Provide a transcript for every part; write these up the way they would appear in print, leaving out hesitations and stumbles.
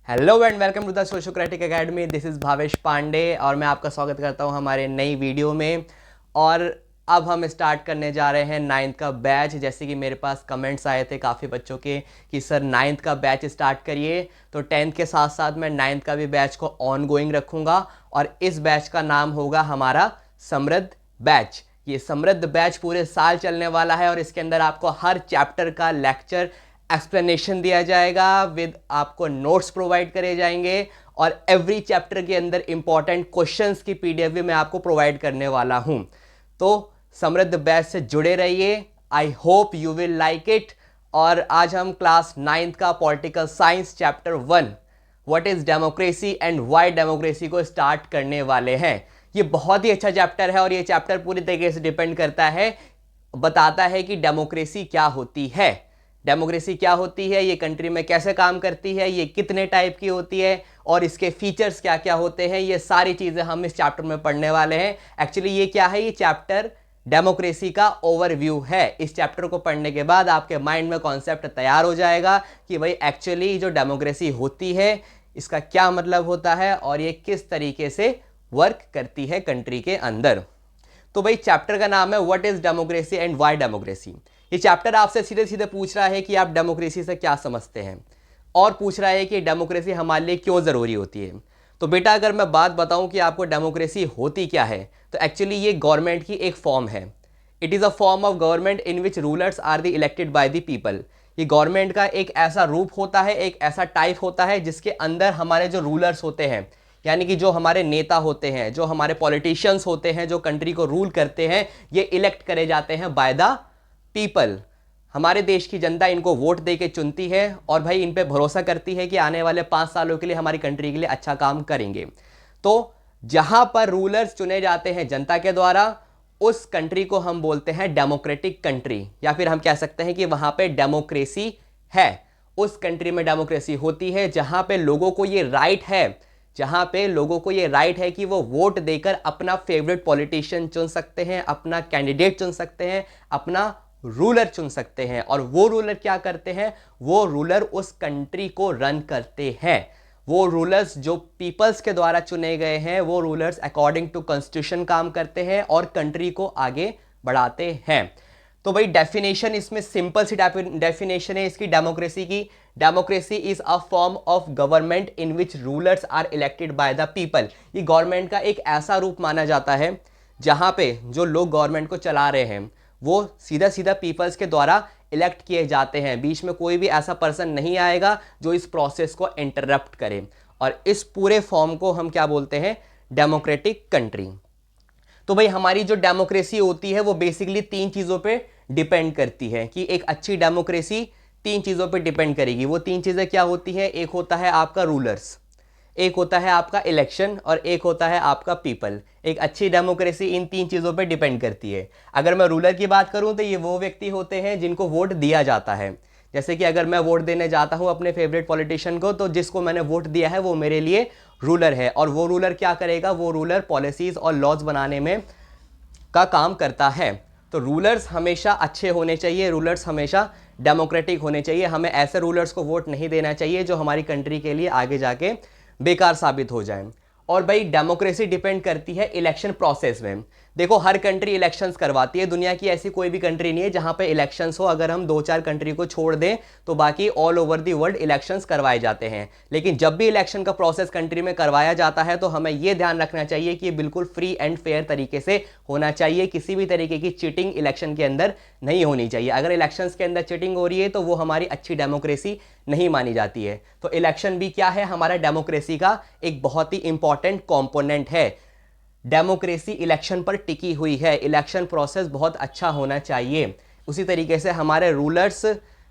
Hello and welcome to the sociocratic academy. This is Bhavesh Pandey और मैं आपका स्वागत करता हूं हमारे नई वीडियो में। और अब हम स्टार्ट करने जा रहे हैं नाइन्थ का बैच। जैसे कि मेरे पास कमेंट्स आए थे काफ़ी बच्चों के कि सर नाइन्थ का बैच स्टार्ट करिए, तो टेंथ के साथ साथ मैं नाइन्थ का भी बैच को ऑन गोइंग रखूँगा और इस बैच का नाम होगा हमारा समृद्ध बैच। ये समृद्ध बैच पूरे साल चलने वाला है और इसके अंदर आपको हर चैप्टर का लेक्चर एक्सप्लेनेशन दिया जाएगा, विद आपको नोट्स प्रोवाइड करे जाएंगे और एवरी चैप्टर के अंदर इंपॉर्टेंट क्वेश्चंस की पीडीएफ भी मैं आपको प्रोवाइड करने वाला हूं। तो समृद्ध बैच से जुड़े रहिए। I hope you will like it. और आज हम क्लास 9th का political science chapter 1 what is democracy and why democracy को स्टार्ट करने वाले हैं। ये बहुत ही अच्छा चैप्टर है और ये चैप्टर पूरी तरीके से डिपेंड करता है, बताता है कि डेमोक्रेसी क्या होती है, डेमोक्रेसी क्या होती है, ये कंट्री में कैसे काम करती है, ये कितने टाइप की होती है और इसके फीचर्स क्या क्या होते हैं। ये सारी चीज़ें हम इस चैप्टर में पढ़ने वाले हैं। एक्चुअली ये क्या है, ये चैप्टर डेमोक्रेसी का ओवरव्यू है। इस चैप्टर को पढ़ने के बाद आपके माइंड में कॉन्सेप्ट तैयार हो जाएगा कि भाई एक्चुअली जो डेमोक्रेसी होती है इसका क्या मतलब होता है और ये किस तरीके से वर्क करती है कंट्री के अंदर। तो भाई चैप्टर का नाम है what is democracy and why democracy. ये चैप्टर आपसे सीधे सीधे पूछ रहा है कि आप डेमोक्रेसी से क्या समझते हैं और पूछ रहा है कि डेमोक्रेसी हमारे लिए क्यों ज़रूरी होती है। तो बेटा अगर मैं बात बताऊं कि आपको डेमोक्रेसी होती क्या है, तो एक्चुअली ये गवर्नमेंट की एक फॉर्म है। It is a form of government in which rulers are the elected by the people. ये गवर्नमेंट का एक ऐसा रूप होता है, एक ऐसा टाइप होता है जिसके अंदर हमारे जो रूलर्स होते हैं, यानी कि जो हमारे नेता होते हैं, जो हमारे पॉलिटिशियंस होते हैं, जो कंट्री को रूल करते हैं, ये इलेक्ट करे जाते हैं बाय द पीपल। हमारे देश की जनता इनको वोट दे के चुनती है और भाई इन पे भरोसा करती है कि आने वाले 5 सालों के लिए हमारी कंट्री के लिए अच्छा काम करेंगे। तो जहां पर रूलर्स चुने जाते हैं जनता के द्वारा, उस कंट्री को हम बोलते हैं डेमोक्रेटिक कंट्री, या फिर हम कह सकते हैं कि वहां पे डेमोक्रेसी है। उस कंट्री में डेमोक्रेसी होती है जहां पे लोगों को ये राइट है, जहां पे लोगों को ये राइट है कि वो वोट देकर अपना फेवरेट पॉलिटिशियन चुन सकते हैं, अपना कैंडिडेट चुन सकते हैं, अपना रूलर चुन सकते हैं। और वो रूलर क्या करते हैं, वो रूलर उस कंट्री को रन करते हैं। वो रूलर्स जो पीपल्स के द्वारा चुने गए हैं, वो रूलर्स अकॉर्डिंग टू कॉन्स्टिट्यूशन काम करते हैं और कंट्री को आगे बढ़ाते हैं। तो भाई डेफिनेशन इसमें सिंपल सी डेफिनेशन है इसकी डेमोक्रेसी की। Democracy is a form of government in which rulers are elected by the people. ये गवर्नमेंट का एक ऐसा रूप माना जाता है जहां पे जो लोग गवर्नमेंट को चला रहे हैं वो सीधा सीधा पीपल्स के द्वारा इलेक्ट किए जाते हैं। बीच में कोई भी ऐसा पर्सन नहीं आएगा जो इस प्रोसेस को इंटरप्ट करे। और इस पूरे फॉर्म को हम क्या बोलते हैं, डेमोक्रेटिक कंट्री। तो भाई हमारी जो डेमोक्रेसी होती है वो बेसिकली 3 चीज़ों पे डिपेंड करती है कि एक अच्छी डेमोक्रेसी 3 चीज़ों पे डिपेंड करेगी। वो 3 चीज़ें क्या होती हैं, एक होता है आपका रूलर्स, एक होता है आपका इलेक्शन और एक होता है आपका पीपल। एक अच्छी डेमोक्रेसी इन 3 चीज़ों पे डिपेंड करती है। अगर मैं रूलर की बात करूं तो ये वो व्यक्ति होते हैं जिनको वोट दिया जाता है। जैसे कि अगर मैं वोट देने जाता हूं अपने फेवरेट पॉलिटिशियन को, तो जिसको मैंने वोट दिया है वो मेरे लिए रूलर है। और वो रूलर क्या करेगा, वो रूलर पॉलिसीज़ और लॉज बनाने में का काम करता है। तो रूलर्स हमेशा अच्छे होने चाहिए, रूलर्स हमेशा डेमोक्रेटिक होने चाहिए। हमें ऐसे रूलर्स को वोट नहीं देना चाहिए जो हमारी कंट्री के लिए आगे जाके बेकार साबित हो जाए। और भाई डेमोक्रेसी डिपेंड करती है इलेक्शन प्रोसेस में। देखो हर कंट्री इलेक्शंस करवाती है, दुनिया की ऐसी कोई भी कंट्री नहीं है जहां पे इलेक्शंस हो। अगर हम 2-4 कंट्री को छोड़ दें तो बाकी all over the world elections करवाए जाते हैं। लेकिन जब भी इलेक्शन का प्रोसेस कंट्री में करवाया जाता है तो हमें यह ध्यान रखना चाहिए कि बिल्कुल फ्री एंड फेयर तरीके से होना चाहिए। किसी भी तरीके की चीटिंग इलेक्शन के अंदर नहीं होनी चाहिए। अगर इलेक्शंस के अंदर चीटिंग हो रही है तो वो हमारी अच्छी डेमोक्रेसी नहीं मानी जाती है। तो इलेक्शन भी क्या है, हमारा डेमोक्रेसी का एक बहुत ही इंपॉर्टेंट कंपोनेंट है। डेमोक्रेसी इलेक्शन पर टिकी हुई है, इलेक्शन प्रोसेस बहुत अच्छा होना चाहिए। उसी तरीके से हमारे रूलर्स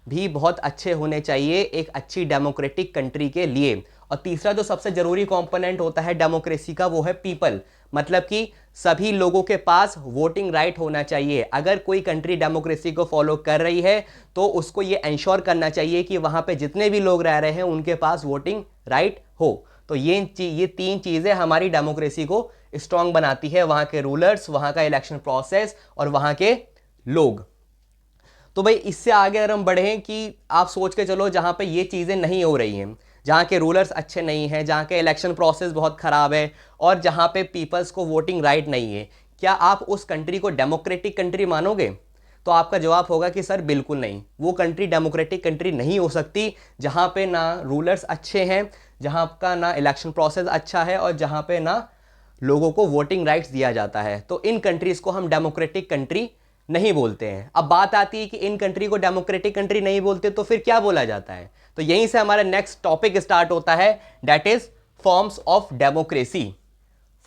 भी बहुत अच्छे होने चाहिए एक अच्छी डेमोक्रेटिक कंट्री के लिए। और तीसरा जो सबसे जरूरी कंपोनेंट होता है डेमोक्रेसी का, वो है पीपल। मतलब कि सभी लोगों के पास वोटिंग राइट होना चाहिए। अगर कोई कंट्री डेमोक्रेसी को फॉलो कर रही है तो उसको ये इंश्योर करना चाहिए कि वहां पे जितने भी लोग रह रहे हैं उनके पास वोटिंग राइट हो। तो ये 3 चीज़ें हमारी डेमोक्रेसी को स्ट्रांग बनाती है, वहां के रूलर्स, वहां का इलेक्शन प्रोसेस और वहां के लोग। तो भाई इससे आगे अगर हम बढ़ें कि आप सोच के चलो जहां पे ये चीज़ें नहीं हो रही हैं, जहाँ के रूलर्स अच्छे नहीं हैं, जहाँ के इलेक्शन प्रोसेस बहुत ख़राब है और जहाँ पे पीपल्स को वोटिंग राइट नहीं है, क्या आप उस कंट्री को डेमोक्रेटिक कंट्री मानोगे? तो आपका जवाब होगा कि सर बिल्कुल नहीं, वो कंट्री डेमोक्रेटिक कंट्री नहीं हो सकती जहाँ पे ना रूलर्स अच्छे हैं, जहाँ का ना इलेक्शन प्रोसेस अच्छा है और जहाँ पे ना लोगों को वोटिंग राइट्स दिया जाता है। तो इन कंट्रीज़ को हम डेमोक्रेटिक कंट्री नहीं बोलते हैं। अब बात आती है कि इन कंट्री को डेमोक्रेटिक कंट्री नहीं बोलते तो फिर क्या बोला जाता है? तो यहीं से हमारा नेक्स्ट टॉपिक स्टार्ट होता है, that is forms of democracy.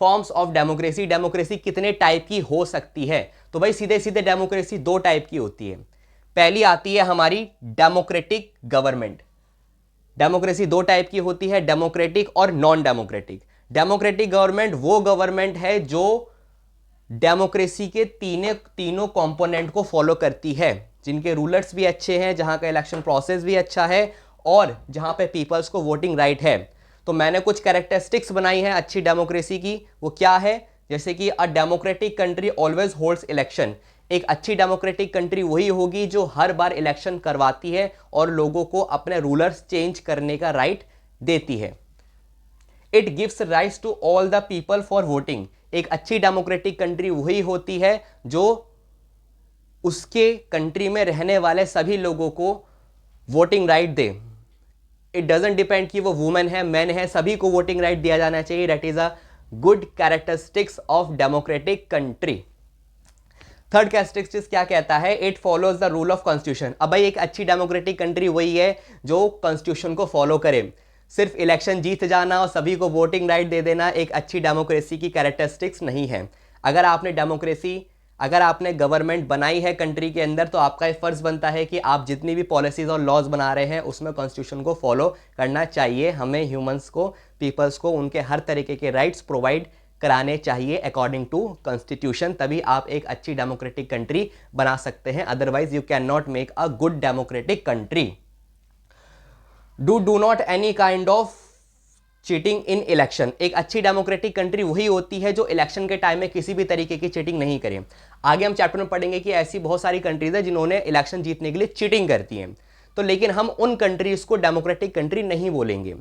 Forms of democracy, democracy कितने टाइप की हो सकती है? तो भाई सीधे सीधे डेमोक्रेसी दो टाइप की होती है। पहली आती है हमारी डेमोक्रेटिक गवर्नमेंट। डेमोक्रेसी दो टाइप की होती है, डेमोक्रेटिक और नॉन डेमोक्रेटिक। डेमोक्रेटिक गवर्नमेंट वो गवर्नमेंट है जो डेमोक्रेसी के तीनों कंपोनेंट को फॉलो करती है, जिनके रूलर्स भी अच्छे हैं, जहां का इलेक्शन प्रोसेस भी अच्छा है और जहां पे पीपल्स को वोटिंग राइट है। तो मैंने कुछ कैरेक्टरिस्टिक्स बनाई हैं अच्छी डेमोक्रेसी की। वो क्या है? जैसे कि अ democratic country always holds election. एक अच्छी डेमोक्रेटिक कंट्री वही होगी जो हर बार इलेक्शन करवाती है और लोगों को अपने रूलर्स चेंज करने का राइट देती है। It gives rights to all the people for voting. एक अच्छी डेमोक्रेटिक कंट्री वही होती है जो उसके कंट्री में रहने वाले सभी लोगों को voting right they. It doesn't depend कि वो वुमेन है, मैन है, सभी को वोटिंग राइट दिया जाना चाहिए। That is a good characteristics of democratic country. Third characteristics क्या कहता है? It follows the rule of constitution. अब भाई एक अच्छी डेमोक्रेटिक कंट्री वही है जो कॉन्स्टिट्यूशन को फॉलो करे। सिर्फ इलेक्शन जीत जाना और सभी को वोटिंग राइट दे देना एक अच्छी डेमोक्रेसी की कैरेक्टरिस्टिक्स नहीं है। अगर आपने गवर्नमेंट बनाई है कंट्री के अंदर, तो आपका ये फर्ज बनता है कि आप जितनी भी पॉलिसीज और लॉज बना रहे हैं उसमें कॉन्स्टिट्यूशन को फॉलो करना चाहिए। हमें ह्यूमंस को, पीपल्स को उनके हर तरीके के राइट्स प्रोवाइड कराने चाहिए अकॉर्डिंग टू कॉन्स्टिट्यूशन। तभी आप एक अच्छी डेमोक्रेटिक कंट्री बना सकते हैं, otherwise you can not make a good democratic country. Do not any kind of cheating in election. एक अच्छी डेमोक्रेटिक कंट्री वही होती है जो इलेक्शन के टाइम में किसी भी तरीके की चीटिंग नहीं करे। आगे हम चैप्टर में पढ़ेंगे कि ऐसी बहुत सारी कंट्रीज है जिन्होंने इलेक्शन जीतने के लिए चीटिंग करती हैं। तो लेकिन हम उन कंट्रीज को डेमोक्रेटिक कंट्री नहीं बोलेंगे।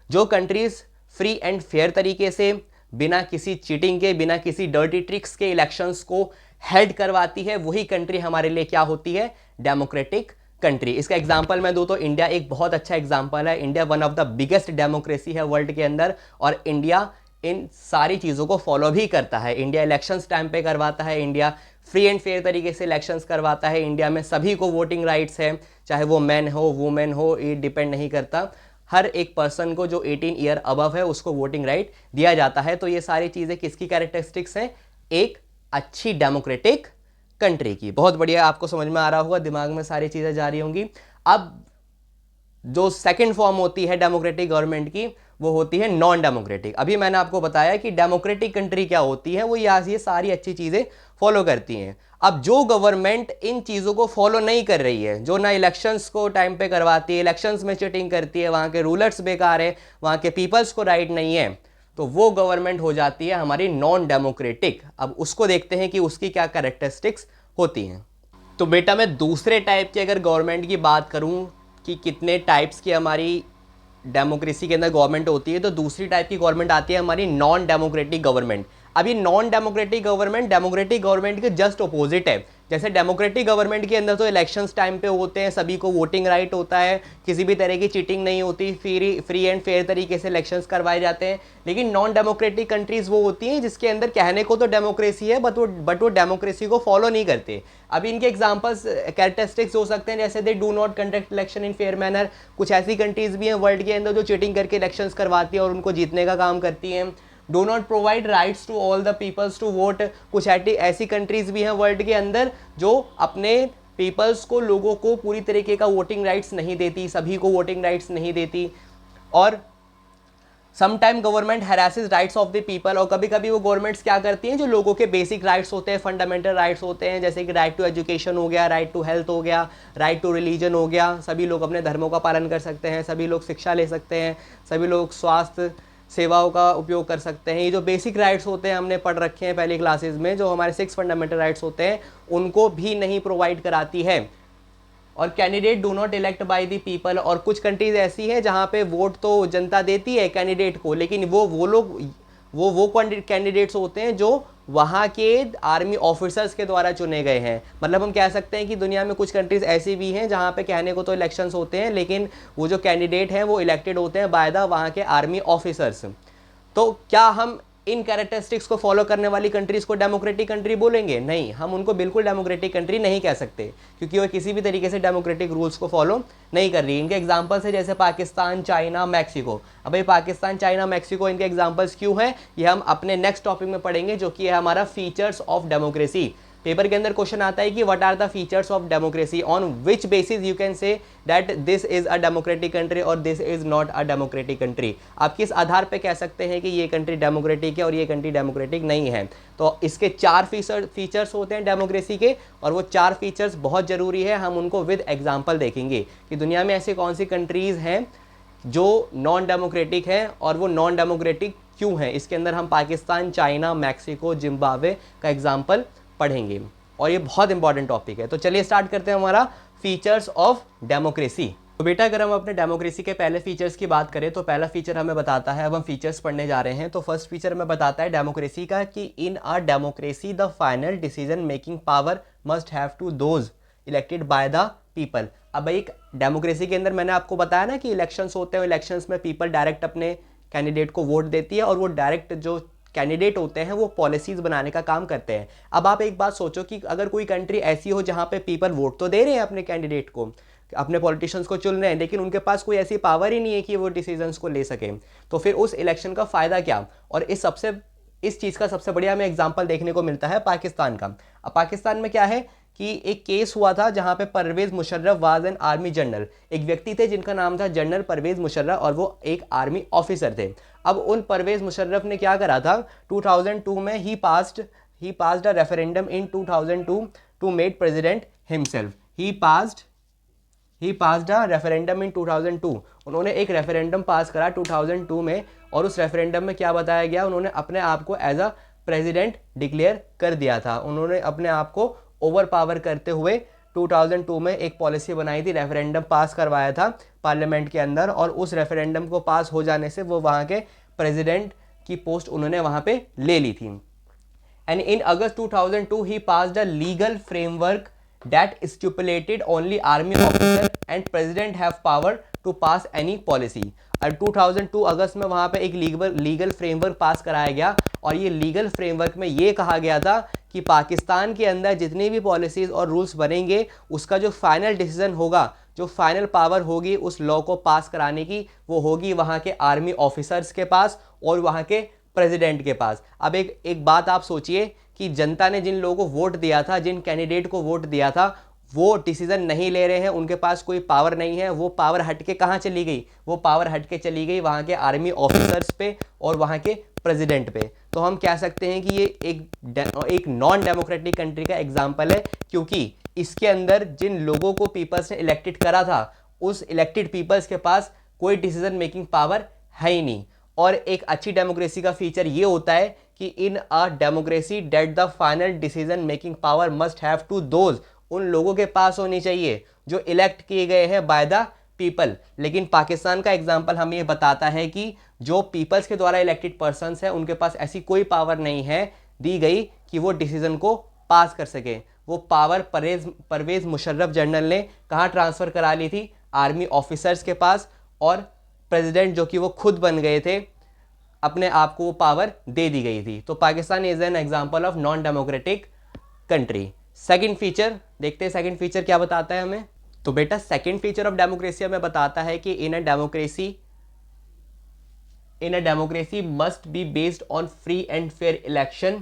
जो कंट्रीज फ्री एंड फेयर तरीके से, बिना किसी चीटिंग के, बिना किसी डर्टी ट्रिक्स के इलेक्शंस को हेल्ड करवाती है, वही कंट्री हमारे लिए क्या होती है? Democratic country. इसका एग्जांपल मैं दूं तो इंडिया एक बहुत अच्छा एग्जांपल है। India one of the biggest democracy है वर्ल्ड के अंदर और इंडिया इन सारी चीज़ों को फॉलो भी करता है। इंडिया इलेक्शंस टाइम पे करवाता है, इंडिया फ्री एंड फेयर तरीके से इलेक्शंस करवाता है, इंडिया में सभी को वोटिंग राइट्स है, चाहे वो मैन हो वुमेन हो, ये डिपेंड नहीं करता। हर एक पर्सन को जो 18 ईयर अबव है उसको वोटिंग राइट दिया जाता है। तो ये सारी चीज़ें किसकी कैरेक्टरिस्टिक्स हैं? एक अच्छी डेमोक्रेटिक कंट्री की। बहुत बढ़िया, आपको समझ में आ रहा होगा, दिमाग में सारी चीज़ें जा रही होंगी। अब जो सेकंड फॉर्म होती है डेमोक्रेटिक गवर्नमेंट की, वो होती है नॉन डेमोक्रेटिक। अभी मैंने आपको बताया कि डेमोक्रेटिक कंट्री क्या होती है, वो ये सारी अच्छी चीज़ें फॉलो करती हैं। अब जो गवर्नमेंट इन चीज़ों को फॉलो नहीं कर रही है, जो ना इलेक्शंस को टाइम पे करवाती है, इलेक्शंस में चीटिंग करती है, वहाँ के रूलर्स बेकार है, वहाँ के पीपल्स को राइट नहीं है, तो वो गवर्नमेंट हो जाती है हमारी नॉन डेमोक्रेटिक। अब उसको देखते हैं कि उसकी क्या कैरेक्टरिस्टिक्स होती हैं। तो बेटा मैं दूसरे टाइप की अगर गवर्नमेंट की बात करूं कि कितने टाइप्स की हमारी डेमोक्रेसी के अंदर गवर्नमेंट होती है, तो दूसरी टाइप की गवर्नमेंट आती है हमारी नॉन डेमोक्रेटिक गवर्नमेंट। अब ये non democratic government democratic government के जस्ट अपोजिट है। जैसे डेमोक्रेटिक गवर्नमेंट के अंदर तो इलेक्शंस टाइम पे होते हैं, सभी को वोटिंग राइट होता है, किसी भी तरह की चीटिंग नहीं होती, फ्री एंड फेयर तरीके से इलेक्शंस करवाए जाते हैं। लेकिन नॉन डेमोक्रेटिक कंट्रीज वो होती हैं जिसके अंदर कहने को तो डेमोक्रेसी है बट वो डेमोक्रेसी को फॉलो नहीं करते। अभी इनके एग्जांपल्स कैरेक्टरिस्टिक्स हो सकते हैं, जैसे they do not conduct election in fair manner. कुछ ऐसी कंट्रीज भी हैं वर्ल्ड के अंदर जो चीटिंग करके इलेक्शंस करवाती हैं और उनको जीतने का काम करती हैं। Do not provide rights to all the peoples to vote. कुछ ऐसी कंट्रीज भी हैं वर्ल्ड के अंदर जो अपने पीपल्स को, लोगों को पूरी तरीके का वोटिंग राइट्स नहीं देती, सभी को वोटिंग राइट्स नहीं देती। और sometime government harasses rights of the people, और कभी कभी वो गवर्नमेंट्स क्या करती हैं जो लोगों के बेसिक राइट्स होते हैं, फंडामेंटल राइट्स होते हैं, जैसे कि राइट टू एजुकेशन हो गया, राइट टू हेल्थ हो गया, राइट टू रिलीजन हो गया, सभी लोग अपने धर्मों का पालन कर सकते हैं, सभी लोग शिक्षा ले सकते हैं, सभी लोग स्वास्थ्य सेवाओं का उपयोग कर सकते हैं। ये जो बेसिक राइट्स होते हैं हमने पढ़ रखे हैं पहली क्लासेस में, जो हमारे 6 फंडामेंटल राइट्स होते हैं, उनको भी नहीं प्रोवाइड कराती है। और candidate do not elect bye the people, और कुछ कंट्रीज ऐसी हैं जहाँ पे वोट तो जनता देती है कैंडिडेट को, लेकिन वो लोग वो कैंडिडेट्स होते हैं जो वहाँ के आर्मी ऑफिसर्स के द्वारा चुने गए हैं। मतलब हम कह सकते हैं कि दुनिया में कुछ कंट्रीज ऐसी भी हैं जहाँ पे कहने को तो इलेक्शंस होते हैं, लेकिन वो जो कैंडिडेट हैं वो इलेक्टेड होते हैं बाय द वहाँ के आर्मी ऑफिसर्स। तो क्या हम इन कैरेक्टरिस्टिक्स को फॉलो करने वाली कंट्रीज को डेमोक्रेटिक कंट्री बोलेंगे? नहीं, हम उनको बिल्कुल डेमोक्रेटिक कंट्री नहीं कह सकते, क्योंकि वो किसी भी तरीके से डेमोक्रेटिक रूल्स को फॉलो नहीं कर रही। इनके एग्जांपल्स है जैसे पाकिस्तान, चाइना, मैक्सिको। अब ये पाकिस्तान, चाइना, मैक्सिको इनके एग्जांपल्स क्यों हैं, ये हम अपने नेक्स्ट टॉपिक में पढ़ेंगे, जो कि है हमारा फीचर्स ऑफ डेमोक्रेसी। पेपर के अंदर क्वेश्चन आता है कि what are the features of democracy, on which basis you can say that this is a democratic country और this is not a democratic country. आप किस आधार पे कह सकते हैं कि ये कंट्री डेमोक्रेटिक है और ये कंट्री डेमोक्रेटिक नहीं है? तो इसके 4 फीचर्स होते हैं डेमोक्रेसी के, और वो 4 फीचर्स बहुत ज़रूरी है। हम उनको विद एग्जाम्पल देखेंगे कि दुनिया में ऐसी कौन सी कंट्रीज़ हैं जो नॉन डेमोक्रेटिक हैं और वो नॉन डेमोक्रेटिक क्यों हैं। इसके अंदर हम पाकिस्तान, चाइना, मैक्सिको, जिम्बाब्वे का एग्जाम्पल पढ़ेंगे, और ये बहुत इंपॉर्टेंट टॉपिक है। तो चलिए स्टार्ट करते हैं हमारा फीचर्स ऑफ डेमोक्रेसी। तो बेटा अगर हम अपने डेमोक्रेसी के पहले फीचर्स की बात करें तो पहला फीचर हमें बताता है, अब हम फीचर्स पढ़ने जा रहे हैं, तो फर्स्ट फीचर हमें बताता है डेमोक्रेसी का कि in a democracy the final decision making power must have to those elected by the people. अब एक डेमोक्रेसी के अंदर मैंने आपको बताया ना कि इलेक्शंस होते हैं, इलेक्शंस में पीपल डायरेक्ट अपने कैंडिडेट को वोट देती है और वो डायरेक्ट जो कैंडिडेट होते हैं वो पॉलिसीज बनाने का काम करते हैं। अब आप एक बात सोचो कि अगर कोई कंट्री ऐसी हो जहाँ पे पीपल वोट तो दे रहे हैं अपने कैंडिडेट को, अपने पॉलिटिशियंस को चुन रहे हैं, लेकिन उनके पास कोई ऐसी पावर ही नहीं है कि वो डिसीजंस को ले सकें, तो फिर उस इलेक्शन का फ़ायदा क्या? और इस चीज़ का सबसे बढ़िया हमें एग्जाम्पल देखने को मिलता है पाकिस्तान का। अब पाकिस्तान में क्या है कि एक केस हुआ था जहां पे Pervez Musharraf was an army general, एक व्यक्ति थे जिनका नाम था जनरल परवेज़ मुशर्रफ और वो एक आर्मी ऑफिसर थे। अब उन परवेज़ मुशर्रफ ने क्या करा था, 2002 में he passed a referendum in 2002 to make president himself. He passed a referendum in 2002। उन्होंने एक रेफरेंडम पास करा 2002 में, और उस रेफरेंडम में क्या बताया गया, उन्होंने अपने आप को एज अ प्रेसिडेंट डिक्लेयर कर दिया था। उन्होंने अपने आप को ओवर पावर करते हुए 2002 में एक पॉलिसी बनाई थी, रेफरेंडम पास करवाया था पार्लियामेंट के अंदर, और उस रेफरेंडम को पास हो जाने से वो वहाँ के प्रेसिडेंट की पोस्ट उन्होंने वहाँ पे ले ली थी। And in August 2002 he passed a legal framework that stipulated only army officer and president have power to pass any policy। और 2002 अगस्त में वहाँ पे एक लीगल फ्रेमवर्क पास कराया गया, और ये लीगल फ्रेमवर्क में ये कहा गया था कि पाकिस्तान के अंदर जितनी भी पॉलिसीज़ और रूल्स बनेंगे उसका जो फाइनल डिसीजन होगा, जो फाइनल पावर होगी उस लॉ को पास कराने की, वो होगी वहाँ के आर्मी ऑफिसर्स के पास और वहाँ के प्रेसिडेंट के पास। अब एक बात आप सोचिए कि जनता ने जिन लोगों को वोट दिया था, जिन कैंडिडेट को वोट दिया था, वो डिसीजन नहीं ले रहे हैं, उनके पास कोई पावर नहीं है, वो पावर हट के कहाँ चली गई? वो पावर हट के चली गई वहाँ के आर्मी ऑफिसर्स पे और वहाँ के प्रेसिडेंट पे। तो हम कह सकते हैं कि ये एक नॉन डेमोक्रेटिक कंट्री का एग्जाम्पल है, क्योंकि इसके अंदर जिन लोगों को पीपल्स ने इलेक्टेड करा था, उस इलेक्टेड पीपल्स के पास कोई डिसीजन मेकिंग पावर है ही नहीं। और एक अच्छी डेमोक्रेसी का फीचर ये होता है कि in a democracy that the final decision making power must have to those, उन लोगों के पास होनी चाहिए जो इलेक्ट किए गए हैं बाय द पीपल। लेकिन पाकिस्तान का एग्जाम्पल हमें ये बताता है कि जो पीपल्स के द्वारा इलेक्टेड पर्सन्स हैं उनके पास ऐसी कोई पावर नहीं है दी गई कि वो डिसीजन को पास कर सके। वो पावर परवेज़ मुशर्रफ जनरल ने कहाँ ट्रांसफ़र करा ली थी? आर्मी ऑफिसर्स के पास, और प्रेसिडेंट जो कि वो खुद बन गए थे, अपने आप को वो पावर दे दी गई थी। तो Pakistan is an example of non democratic country. Second feature देखते हैं, सेकंड फीचर क्या बताता है हमें। तो बेटा सेकंड फीचर ऑफ डेमोक्रेसी हमें बताता है कि in a democracy must be based on free and fair election.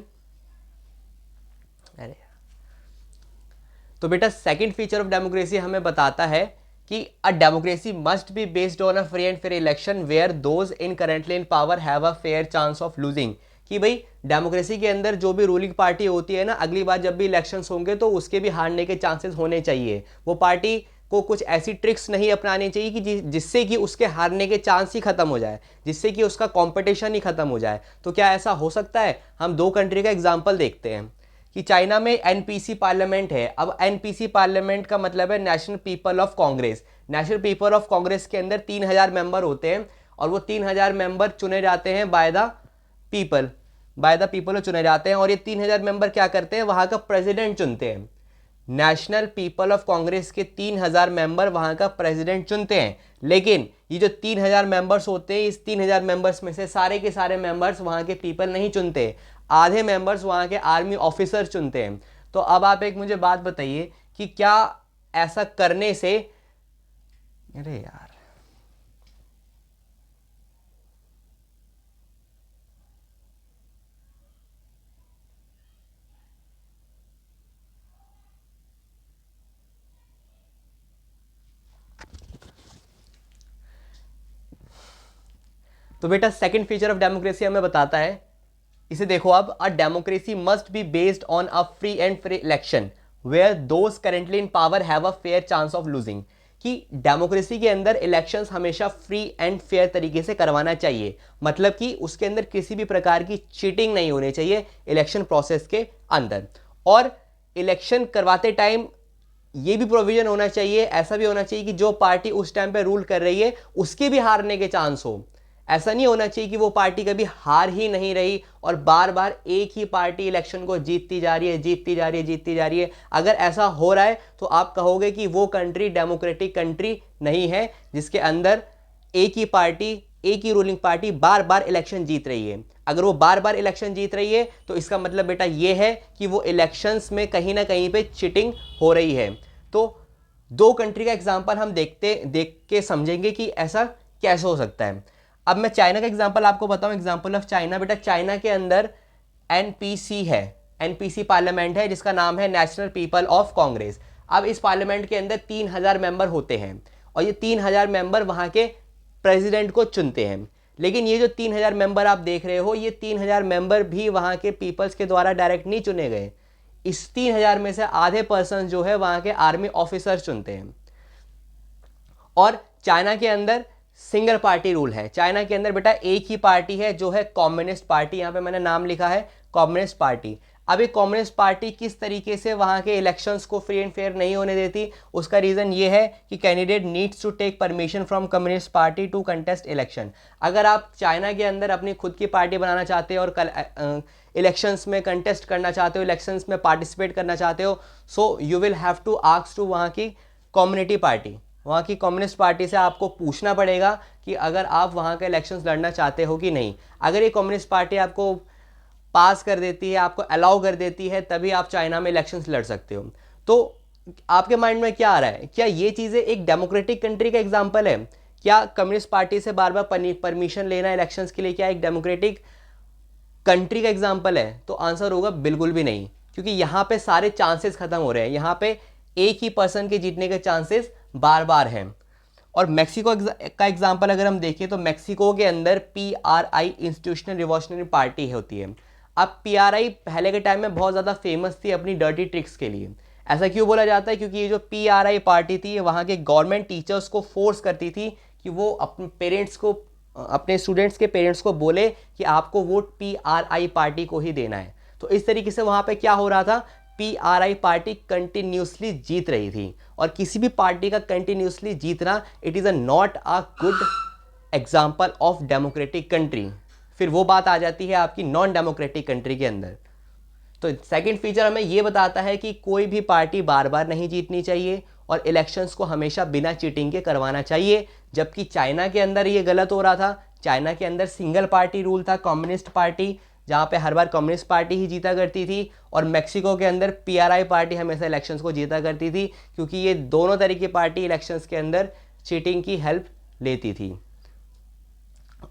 तो बेटा सेकंड फीचर ऑफ डेमोक्रेसी हमें बताता है कि a democracy must be based on a free and fair election where those in currently in power have a fair chance of losing. कि भाई democracy के अंदर जो भी रूलिंग पार्टी होती है ना, अगली बार जब भी इलेक्शंस होंगे तो उसके भी हारने के चांसेस होने चाहिए। वो पार्टी को कुछ ऐसी ट्रिक्स नहीं अपनानी चाहिए कि जिससे कि उसके हारने के चांस ही खत्म हो जाए, जिससे कि उसका कंपटीशन ही खत्म हो जाए। तो क्या ऐसा हो सकता है? हम 2 कंट्री का एग्जाम्पल देखते हैं कि चाइना में एनपीसी पार्लियामेंट है। अब एनपीसी पार्लियामेंट का मतलब है national people of Congress. National people of Congress के अंदर 3000 मेंबर होते हैं और वो 3000 मेंबर चुने जाते हैं पीपल बाय द पीपल चुने जाते हैं। और ये 3000 मेंबर क्या करते हैं, वहां का प्रेसिडेंट चुनते हैं। नेशनल पीपल ऑफ कांग्रेस के 3000 मेंबर वहां का प्रेसिडेंट चुनते हैं। लेकिन ये जो 3000 मेंबर्स होते हैं, इस 3000 मेंबर्स में से सारे के सारे मेंबर्स वहां के पीपल नहीं चुनते, आधे मेंबर्स वहां के आर्मी ऑफिसर चुनते हैं। तो अब आप एक मुझे बात बताइए कि क्या ऐसा करने से, अरे यार, तो बेटा सेकंड फीचर ऑफ डेमोक्रेसी हमें बताता है, इसे देखो आप, a democracy must be based on a free and free election where those currently in power have a fair chance of losing. कि डेमोक्रेसी के अंदर इलेक्शंस हमेशा फ्री एंड फेयर तरीके से करवाना चाहिए, मतलब कि उसके अंदर किसी भी प्रकार की चीटिंग नहीं होनी चाहिए इलेक्शन प्रोसेस के अंदर। और इलेक्शन करवाते टाइम ये भी प्रोविजन होना चाहिए, ऐसा भी होना चाहिए कि जो पार्टी उस टाइम पे रूल कर रही है उसके भी हारने के चांस हो। ऐसा नहीं होना चाहिए कि वो पार्टी कभी हार ही नहीं रही और बार बार एक ही पार्टी इलेक्शन को जीतती जा रही है, जीतती जा रही है, जीतती जा रही है। अगर ऐसा हो रहा है तो आप कहोगे कि वो कंट्री डेमोक्रेटिक कंट्री नहीं है, जिसके अंदर एक ही पार्टी, एक ही रूलिंग पार्टी बार बार इलेक्शन जीत रही है। अगर वो बार बार इलेक्शन जीत रही है तो इसका मतलब बेटा ये है कि वो इलेक्शंस में कहीं ना कहीं पे चिटिंग हो रही है। तो दो कंट्री का एग्जांपल हम देख के समझेंगे कि ऐसा कैसे हो सकता है। अब मैं चाइना का एग्जांपल आपको बताऊं, एग्जांपल ऑफ चाइना। बेटा चाइना के अंदर एनपीसी है, एनपीसी पार्लियामेंट है जिसका नाम है नेशनल पीपल ऑफ कांग्रेस। अब इस पार्लियामेंट के अंदर 3000 मेंबर होते हैं और ये 3000 मेंबर वहां के प्रेसिडेंट को चुनते हैं। लेकिन ये जो 3000 मेंबर आप देख रहे हो, ये 3000 मेंबर भी वहां के पीपल्स के द्वारा डायरेक्ट नहीं चुने गए। इस 3000 में से आधे पर्सन जो है वहां के आर्मी ऑफिसर चुनते हैं। और चाइना के अंदर सिंगल पार्टी रूल है। चाइना के अंदर बेटा एक ही पार्टी है जो है कम्युनिस्ट पार्टी। यहां पे मैंने नाम लिखा है कम्युनिस्ट पार्टी। अब ये कम्युनिस्ट पार्टी किस तरीके से वहां के इलेक्शंस को फ्री एंड फेयर नहीं होने देती, उसका रीजन ये है कि candidate needs to take permission from communist party to contest election. अगर आप चाइना के अंदर अपनी खुद की पार्टी बनाना चाहते हो और इलेक्शंस में कंटेस्ट करना चाहते हो, इलेक्शंस में पार्टिसिपेट करना चाहते हो, so you will have to ask to वहाँ की कम्युनिटी पार्टी, वहाँ की कम्युनिस्ट पार्टी से आपको पूछना पड़ेगा कि अगर आप वहाँ के इलेक्शंस लड़ना चाहते हो कि नहीं। अगर ये कम्युनिस्ट पार्टी आपको पास कर देती है, आपको अलाउ कर देती है, तभी आप चाइना में इलेक्शंस लड़ सकते हो। तो आपके माइंड में क्या आ रहा है, क्या ये चीज़ें एक डेमोक्रेटिक कंट्री का एग्जाम्पल है? क्या कम्युनिस्ट पार्टी से बार बार परमिशन लेना इलेक्शंस के लिए क्या एक डेमोक्रेटिक कंट्री का एग्जाम्पल है? तो आंसर होगा बिल्कुल भी नहीं, क्योंकि यहाँ पे सारे चांसेस खत्म हो रहे हैं। यहाँ पे एक ही पर्सन के जीतने के चांसेस बार बार हैं। और मैक्सिको का एग्जाम्पल अगर हम देखें तो मैक्सिको के अंदर PRI इंस्टीट्यूशनल रिवॉल्यूशनरी पार्टी होती है। अब PRI पहले के टाइम में बहुत ज़्यादा फेमस थी अपनी डर्टी ट्रिक्स के लिए। ऐसा क्यों बोला जाता है? क्योंकि ये जो PRI पार्टी थी ये वहाँ के गवर्नमेंट टीचर्स को फोर्स करती थी कि वो अपने पेरेंट्स को, अपने स्टूडेंट्स के पेरेंट्स को बोले कि आपको वोट PRI पार्टी को ही देना है। तो इस तरीके से वहाँ पे क्या हो रहा था, PRI पार्टी कंटिन्यूसली जीत रही थी। और किसी भी पार्टी का कंटिन्यूसली जीतना, it is a not a good example of democratic country. फिर वो बात आ जाती है आपकी नॉन डेमोक्रेटिक कंट्री के अंदर। तो सेकंड फीचर हमें ये बताता है कि कोई भी पार्टी बार बार नहीं जीतनी चाहिए और इलेक्शंस को हमेशा बिना चीटिंग के करवाना चाहिए। जबकि चाइना के अंदर ये गलत हो रहा था। चाइना के अंदर सिंगल पार्टी रूल था, कम्युनिस्ट पार्टी, जहाँ पे हर बार कम्युनिस्ट पार्टी ही जीता करती थी। और मैक्सिको के अंदर PRI पार्टी हमेशा इलेक्शंस को जीता करती थी, क्योंकि ये दोनों तरह की पार्टी इलेक्शंस के अंदर चीटिंग की हेल्प लेती थी।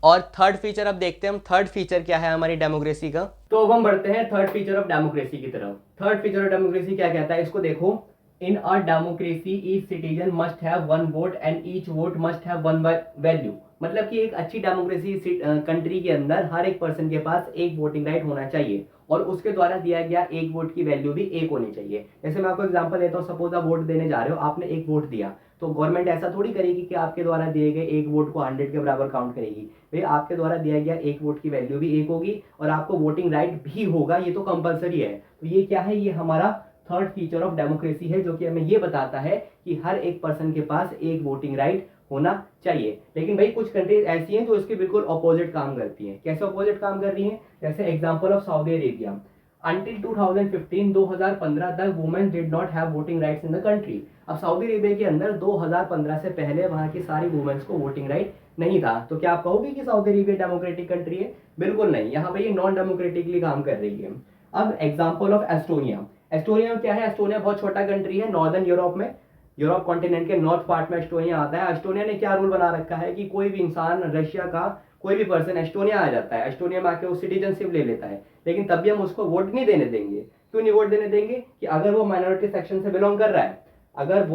और थर्ड फीचर अब देखते हैं हम, थर्ड फीचर क्या है हमारी डेमोक्रेसी का। तो अब हम बढ़ते हैं थर्ड फीचर ऑफ डेमोक्रेसी की तरफ। थर्ड फीचर ऑफ डेमोक्रेसी क्या कहता है, इसको देखो। In a democracy each citizen must have one vote and each vote must have one value. मतलब कि एक अच्छी डेमोक्रेसी कंट्री के अंदर हर एक पर्सन के पास एक वोटिंग राइट होना चाहिए और उसके द्वारा दिया गया एक वोट की वैल्यू भी एक होनी चाहिए। जैसे मैं आपको एग्जांपल देता हूँ, सपोज आप वोट देने जा रहे हो, आपने एक वोट दिया, तो गवर्नमेंट ऐसा थोड़ी करेगी कि आपके द्वारा दिए गए एक वोट को 100 के बराबर काउंट करेगी। भाई आपके द्वारा दिया गया एक वोट की वैल्यू भी एक होगी और आपको वोटिंग राइट भी होगा, ये तो कंपलसरी है। तो ये क्या है, ये हमारा थर्ड फीचर ऑफ डेमोक्रेसी है, जो कि हमें ये बताता है कि हर एक पर्सन के पास एक वोटिंग राइट होना चाहिए। लेकिन भाई कुछ कंट्रीज ऐसी हैं जो इसके बिल्कुल ऑपोजिट काम करती हैं। कैसे ऑपोजिट काम कर रही हैं? जैसे example of Saudi Arabia. Until 2015 2015 तक women did not have voting rights in the country. अब सऊदी अरेबिया के अंदर 2015 से पहले वहां की सारी वुमेन्स को वोटिंग राइट नहीं था। तो क्या आप कहोगे कि सऊदी अरेबिया डेमोक्रेटिक कंट्री है? बिल्कुल नहीं, यहाँ पे ये नॉन डेमोक्रेटिकली काम कर रही है। अब एग्जाम्पल ऑफ एस्टोनिया। एस्टोनिया में क्या है? एस्टोनिया बहुत छोटा कंट्री है नॉर्दर्न यूरोप में, यूरोप कॉन्टिनेंट के नॉर्थ पार्ट में एस्टोनिया आता है। एस्टोनिया ने क्या रूल बना रखा है कि कोई भी इंसान, रशिया का कोई भी पर्सन एस्टोनिया आ जाता है, एस्टोनिया में आके वो सिटीजनशिप ले लेता है, लेकिन तब भी हम उसको वोट नहीं देने देंगे। क्यों नहीं वोट देने देंगे? कि अगर वो माइनॉरिटी सेक्शन से बिलोंग कर रहा है, अगर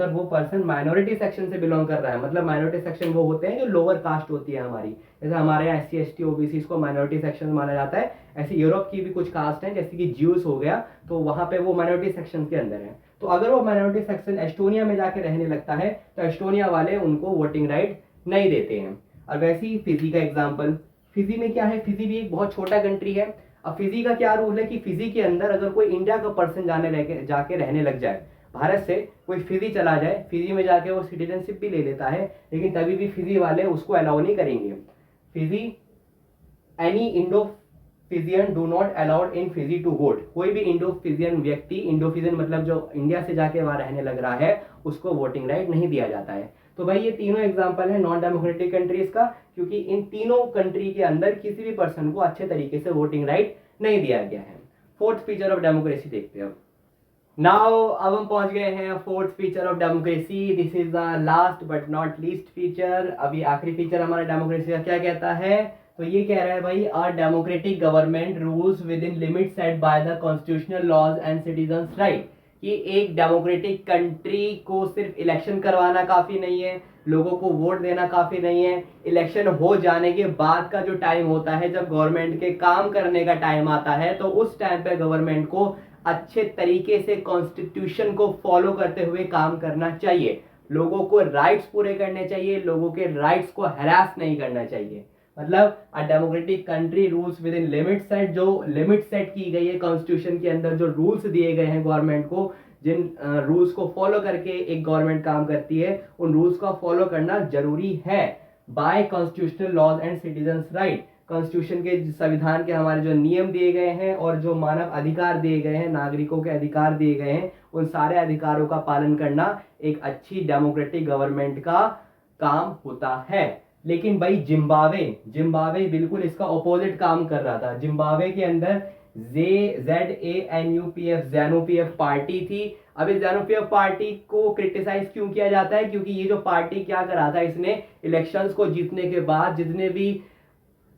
वो पर्सन माइनॉरिटी सेक्शन से बिलोंग कर रहा है, मतलब माइनॉरिटी सेक्शन वो होते हैं जो लोअर कास्ट होती है हमारी, जैसे हमारे यहाँ SC ST OBC को माइनॉरिटी सेक्शन माना जाता है, ऐसे यूरोप की भी कुछ कास्ट है जैसे कि ज्यूस हो गया, तो वहां पे वो माइनॉरिटी सेक्शन के अंदर है। तो अगर वो माइनॉरिटी सेक्शन एस्टोनिया में जाके रहने लगता है तो एस्टोनिया वाले उनको वोटिंग राइट नहीं देते हैं। और वैसे ही फिजी का एग्जाम्पल, फिजी में क्या है? फिजी भी एक बहुत छोटा कंट्री है। अब फिजी का क्या रूल है कि फिजी के अंदर अगर कोई इंडिया का पर्सन जाके रहने लग जाए, भारत से कोई फिजी चला जाए, फिजी में जाके वो सिटीजनशिप भी ले लेता है, लेकिन तभी भी फिजी वाले उसको अलाउ नहीं करेंगे। Fiji any Indo Fijian do not allowed in Fiji to vote. कोई भी इंडो फिजियन व्यक्ति, इंडो फिजियन मतलब जो इंडिया से जाके वहां रहने लग रहा है, उसको वोटिंग राइट नहीं दिया जाता है। तो भाई ये तीनों एग्जांपल है नॉन डेमोक्रेटिक कंट्रीज का, क्योंकि इन तीनों कंट्री के अंदर किसी भी पर्सन को अच्छे तरीके से वोटिंग राइट नहीं दिया गया है। फोर्थ फीचर ऑफ डेमोक्रेसी देखते हैं। नाउ अब हम पहुंच गए हैं fourth feature of democracy. This is the last but not least feature. अभी आखिरी फीचर हमारा डेमोक्रेसी का क्या कहता है? तो ये कह रहा है भाई, a democratic government rules within limit set by the constitutional laws and citizens right. कि एक डेमोक्रेटिक कंट्री को सिर्फ इलेक्शन करवाना काफी नहीं है, लोगों को वोट देना काफी नहीं है। इलेक्शन हो जाने के बाद का जो टाइम होता है, जब गवर्नमेंट के काम करने का टाइम आता है, तो उस टाइम पे गवर्नमेंट को अच्छे तरीके से कॉन्स्टिट्यूशन को फॉलो करते हुए काम करना चाहिए। लोगों को राइट्स पूरे करने चाहिए, लोगों के राइट्स को हैरास नहीं करना चाहिए। मतलब अ democratic country rules within limit set, जो लिमिट सेट की गई है कॉन्स्टिट्यूशन के अंदर, जो रूल्स दिए गए हैं गवर्नमेंट को, जिन रूल्स को फॉलो करके एक गवर्नमेंट काम करती है, उन रूल्स का फॉलो करना जरूरी है। By constitutional laws and citizens right, constitution के संविधान के हमारे जो नियम दिए गए हैं और जो मानव अधिकार दिए गए हैं, नागरिकों के अधिकार दिए गए हैं, उन सारे अधिकारों का पालन करना एक अच्छी डेमोक्रेटिक गवर्नमेंट का काम होता है। लेकिन भाई जिम्बाब्वे बिल्कुल इसका ऑपोजिट काम कर रहा था। जिम्बाब्वे के अंदर ZANU-PF पार्टी थी। अब इस ZANU-PF पार्टी को क्रिटिसाइज क्यों किया जाता है? क्योंकि ये जो पार्टी क्या करा था, इसने इलेक्शंस को जीतने के बाद जितने भी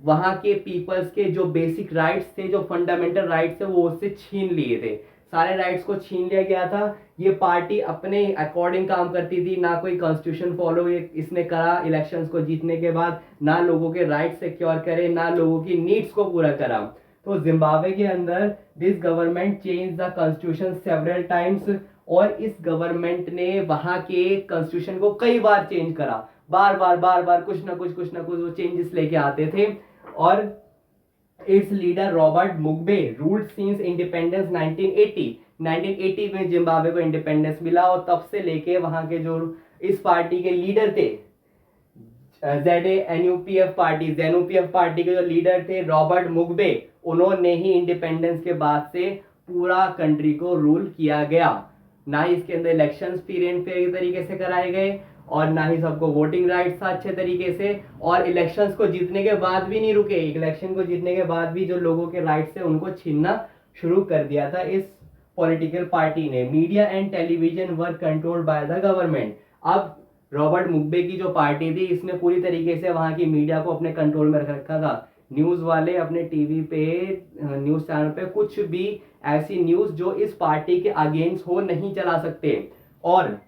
वहां के पीपल्स के जो बेसिक राइट्स थे, जो फंडामेंटल राइट्स थे, वो उससे छीन लिए थे। सारे राइट्स को छीन लिया गया था। ये पार्टी अपने अकॉर्डिंग काम करती थी, ना कोई कॉन्स्टिट्यूशन फॉलो इसने करा इलेक्शंस को जीतने के बाद, ना लोगों के राइट्स सिक्योर करे, ना लोगों की नीड्स को पूरा करा। तो जिम्बाब्वे के अंदर this government change the constitution several times, और इस गवर्नमेंट ने वहां के कॉन्स्टिट्यूशन को कई बार चेंज करा, बार बार कुछ ना कुछ वो चेंजेस लेके आते थे। और it's leader Robert Mugabe ruled since independence 1980 में जिम्बाब्वे को इंडिपेंडेंस मिला, और तब से लेके वहां के जो इस पार्टी के लीडर थे, ZANU-PF पार्टी के जो लीडर थे रॉबर्ट मुगाबे, उन्होंने ही इंडिपेंडेंस के बाद से पूरा कंट्री को रूल किया गया। ना ही इसके अंदर इलेक्शंस फ्री एंड फेयर तरीके से कराए गए, और ना ही सबको वोटिंग राइट्स था अच्छे तरीके से, और इलेक्शंस को जीतने के बाद भी नहीं रुके। इलेक्शन को जीतने के बाद भी जो लोगों के राइट्स थे उनको छीनना शुरू कर दिया था इस पॉलिटिकल पार्टी ने। Media and television were controlled by the government. अब रॉबर्ट मुगाबे की जो पार्टी थी, इसने पूरी तरीके से वहां की मीडिया को अपने कंट्रोल में रख रखा था। न्यूज वाले अपने टीवी पे, न्यूज चैनल पे कुछ भी ऐसी न्यूज जो इस पार्टी के अगेंस्ट हो नहीं चला सकते। और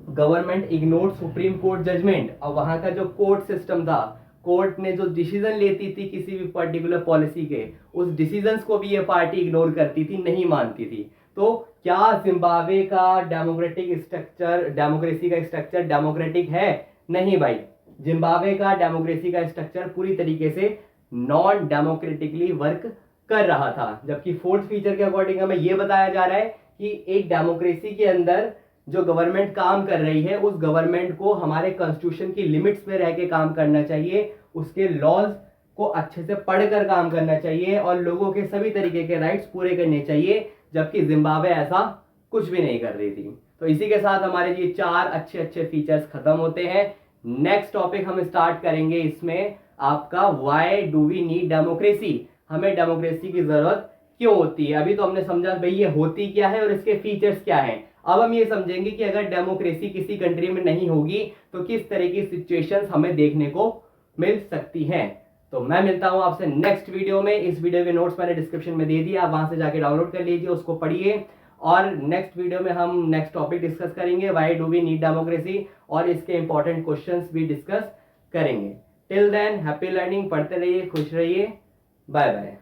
government ignored Supreme Court judgement. और वहां का जो कोर्ट सिस्टम था, कोर्ट ने जो डिसीजन लेती थी किसी भी पर्टिकुलर पॉलिसी के, उस डिसीजंस को भी ये पार्टी इग्नोर करती थी, नहीं मानती थी। तो क्या जिम्बाब्वे का डेमोक्रेसी का स्ट्रक्चर डेमोक्रेटिक है? नहीं भाई, जिम्बाब्वे का डेमोक्रेसी का स्ट्रक्चर पूरी तरीके से नॉन डेमोक्रेटिकली वर्क कर रहा था। जबकि फोर्थ फीचर के अकॉर्डिंग हमें यह बताया जा रहा है कि एक डेमोक्रेसी के अंदर जो गवर्नमेंट काम कर रही है उस गवर्नमेंट को हमारे कॉन्स्टिट्यूशन की लिमिट्स में रह के काम करना चाहिए, उसके लॉज को अच्छे से पढ़कर काम करना चाहिए और लोगों के सभी तरीके के राइट्स पूरे करने चाहिए। जबकि जिम्बाब्वे ऐसा कुछ भी नहीं कर रही थी। तो इसी के साथ हमारे ये 4 अच्छे अच्छे फीचर्स खत्म होते हैं। नेक्स्ट टॉपिक हम स्टार्ट करेंगे इसमें आपका why do we need democracy, हमें डेमोक्रेसी की जरूरत क्यों होती है। अभी तो हमने समझा भाई ये होती क्या है और इसके फीचर्स क्या हैं। अब हम ये समझेंगे कि अगर डेमोक्रेसी किसी कंट्री में नहीं होगी तो किस तरह की सिचुएशंस हमें देखने को मिल सकती हैं। तो मैं मिलता हूं आपसे नेक्स्ट वीडियो में। इस वीडियो के नोट्स मैंने डिस्क्रिप्शन में दे दिया, आप वहां से जाके डाउनलोड कर लीजिए, उसको पढ़िए। और नेक्स्ट वीडियो में हम नेक्स्ट टॉपिक डिस्कस करेंगे why do we need democracy और इसके इंपॉर्टेंट क्वेश्चंस भी डिस्कस करेंगे। टिल देन हैप्पी लर्निंग, पढ़ते रहिए, खुश रहिए, बाय बाय।